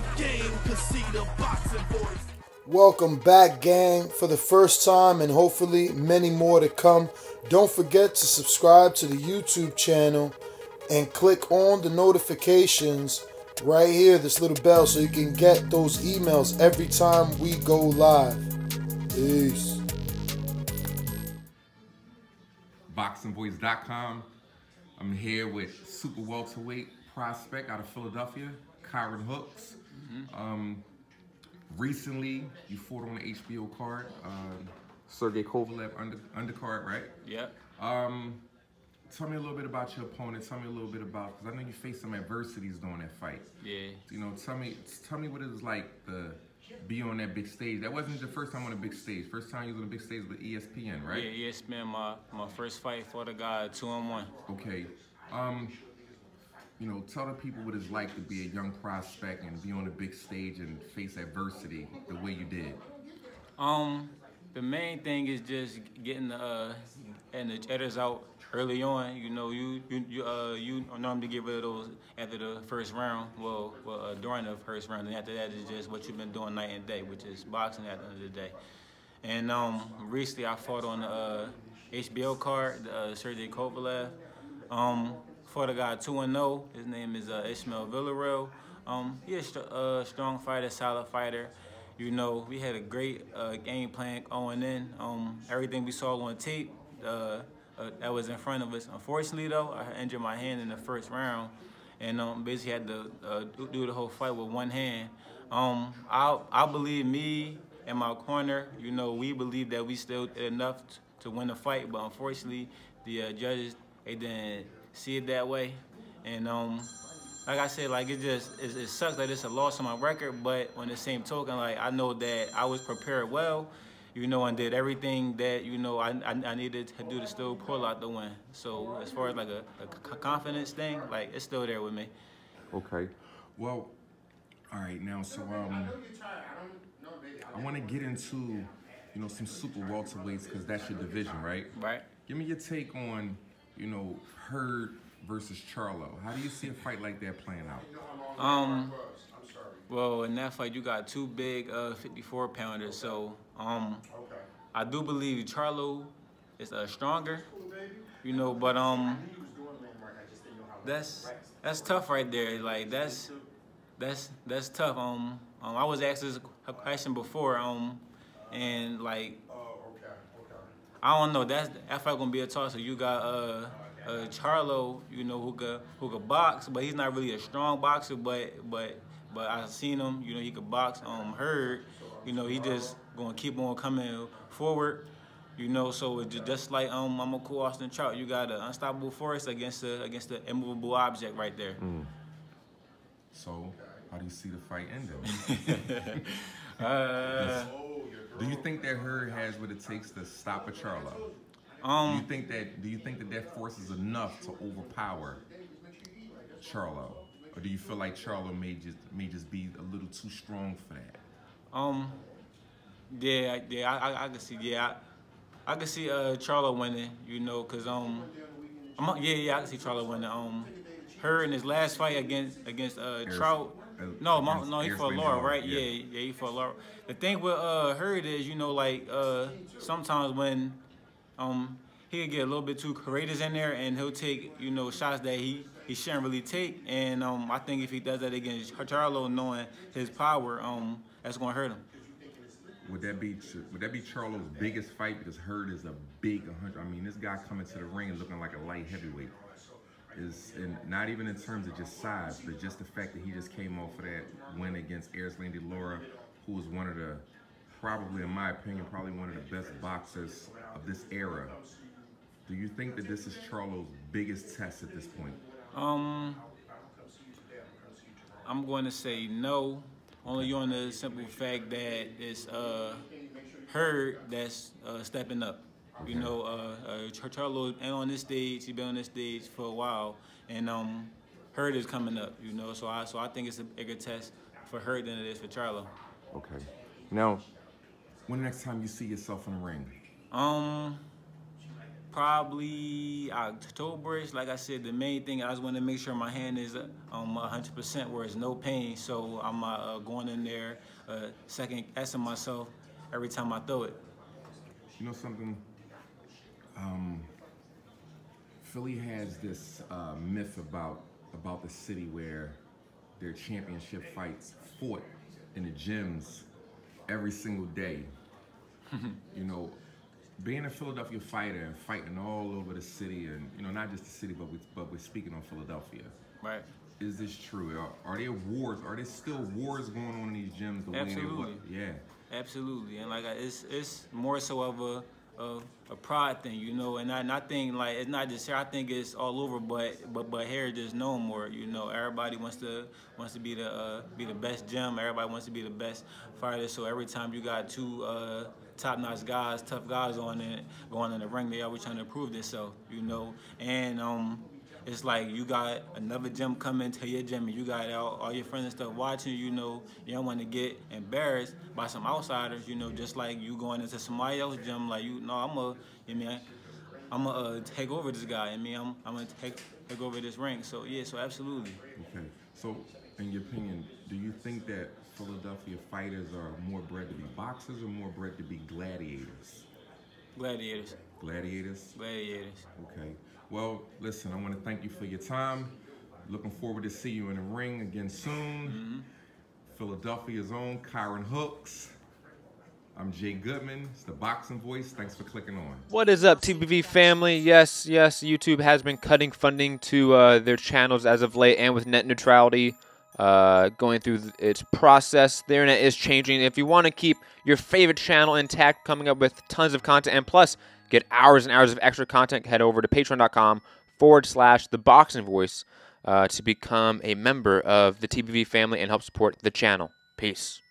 the game, cause see the boxing voice. Welcome back, gang, for the first time and hopefully many more to come. Don't forget to subscribe to the YouTube channel and click on the notifications right here, this little bell, so you can get those emails every time we go live. Peace. ThaBoxingvoice.com. I'm here with Super Welterweight prospect out of Philadelphia, Kieran Hooks. Recently, you fought on the HBO card, Sergey Kovalev undercard, right? Yep. Tell me a little bit about your opponent. Tell me a little bit about, because I know you faced some adversities during that fight. Yeah. You know, tell me what it was like to be on that big stage. That wasn't your first time on a big stage. First time you was on a big stage with ESPN, right? Yeah, ESPN, my first fight for the guy, 2-on-1. Okay. You know, tell the people what it's like to be a young prospect and be on a big stage and face adversity the way you did. The main thing is just getting the jitters out early on. You know, you normally get rid of those after the first round. Well, during the first round, and after that is just what you've been doing night and day, which is boxing at the end of the day. And recently I fought on the HBO card, Sergey Kovalev. Fought a guy 2-0. His name is Ishmael Villarreal. He's a strong fighter, solid fighter. You know, we had a great game plan going in. Everything we saw on tape that was in front of us. Unfortunately, though, I injured my hand in the first round, and basically had to do the whole fight with one hand. I believe me and my corner. You know, we believe that we still did enough to win the fight, but unfortunately, the judges, they didn't see it that way. And like I said, like it sucks that it's a loss on my record, but on the same token, like I know that I was prepared well, you know, and did everything that, you know, I needed to do to still pull out the win. So as far as like a confidence thing, like it's still there with me. Okay. Well, all right, now, so I want to get into, you know, some super welterweights, because that's your division, right? Right. Give me your take on, you know, Hurd versus Charlo. How do you see a fight like that playing out? Well, in that fight, you got two big 54-pounders. So I do believe Charlo is stronger, you know, but that's tough right there. Like that's tough. I was asked this question before, and like I don't know. That fight gonna be a toss. So you got Charlo, you know, who could box, but he's not really a strong boxer. But I've seen him. You know, he could box. Hurd, you know, he just gonna keep on coming forward. You know, so it's just like I'm a cool Austin Trout. You got an unstoppable force against the immovable object right there. So how do you see the fight ending? Do you think that Hurd has what it takes to stop a Charlo? Do you think that force is enough to overpower Charlo, or do you feel like Charlo may just be a little too strong for that? Yeah, I can see. Yeah, I can see Charlo winning. You know, cause I can see Charlo winning. Hurd in his last fight against Trout. No, he fought Laura, right? Yeah, he fought Laura. The thing with Hurd is, you know, like sometimes when he can get a little bit too courageous in there, and he'll take, you know, shots that he shouldn't really take. And I think if he does that against Charlo, knowing his power, that's gonna hurt him. Would that be Charlo's biggest fight? Because Hurd is a big 100. I mean, this guy coming to the ring and looking like a light heavyweight. And not even in terms of just size, but just the fact that he just came off of that win against Erislandy Laura, who was one of the, probably in my opinion, probably one of the best boxers of this era. Do you think that this is Charlo's biggest test at this point? I'm going to say no, only on the simple fact that it's Hurd that's stepping up. You know, Charlo ain't on this stage. He's been on this stage for a while, and Hurd is coming up. You know, so I think it's a bigger test for Hurd than it is for Charlo. Okay. Now, when next time you see yourself in the ring? Probably Octoberish. Like I said, the main thing I just want to make sure my hand is 100% where it's no pain. So I'm going in there, second guessing myself every time I throw it. You know something? Philly has this myth about the city where their championship fights fought in the gyms every single day. You know, being a Philadelphia fighter and fighting all over the city, and you know, not just the city, but we're speaking on Philadelphia. Right. Is this true? Are there wars? Are there still wars going on in these gyms? The Absolutely. Way they, yeah. Absolutely, and like it's more so of a pride thing, you know, and I think like it's not just here. I think it's all over, but here just no more. You know, everybody wants to be the best gym. Everybody wants to be the best fighter. So every time you got two top-notch guys, tough guys going in the ring, they always trying to prove themselves, you know, and it's like you got another gym coming to your gym and you got all your friends and stuff watching, you know, you don't want to get embarrassed by some outsiders, you know, just like you going into somebody else's gym, like, you know, I'm gonna take over this guy, I'm gonna take over this ring. So yeah, so absolutely. Okay, so in your opinion, do you think that Philadelphia fighters are more bred to be boxers or more bred to be gladiators? Gladiators. Gladiators? Gladiators. Okay. Well, listen, I want to thank you for your time. Looking forward to see you in the ring again soon. Philadelphia's own Kieran Hooks. I'm Jay Goodman. It's the Boxing Voice. Thanks for clicking on. What is up, TBV family? Yes, YouTube has been cutting funding to their channels as of late, and with net neutrality going through its process, the internet is changing. If you want to keep your favorite channel intact, coming up with tons of content, and plus get hours and hours of extra content, head over to patreon.com/ThaBoxingVoice to become a member of the TBV family and help support the channel. Peace.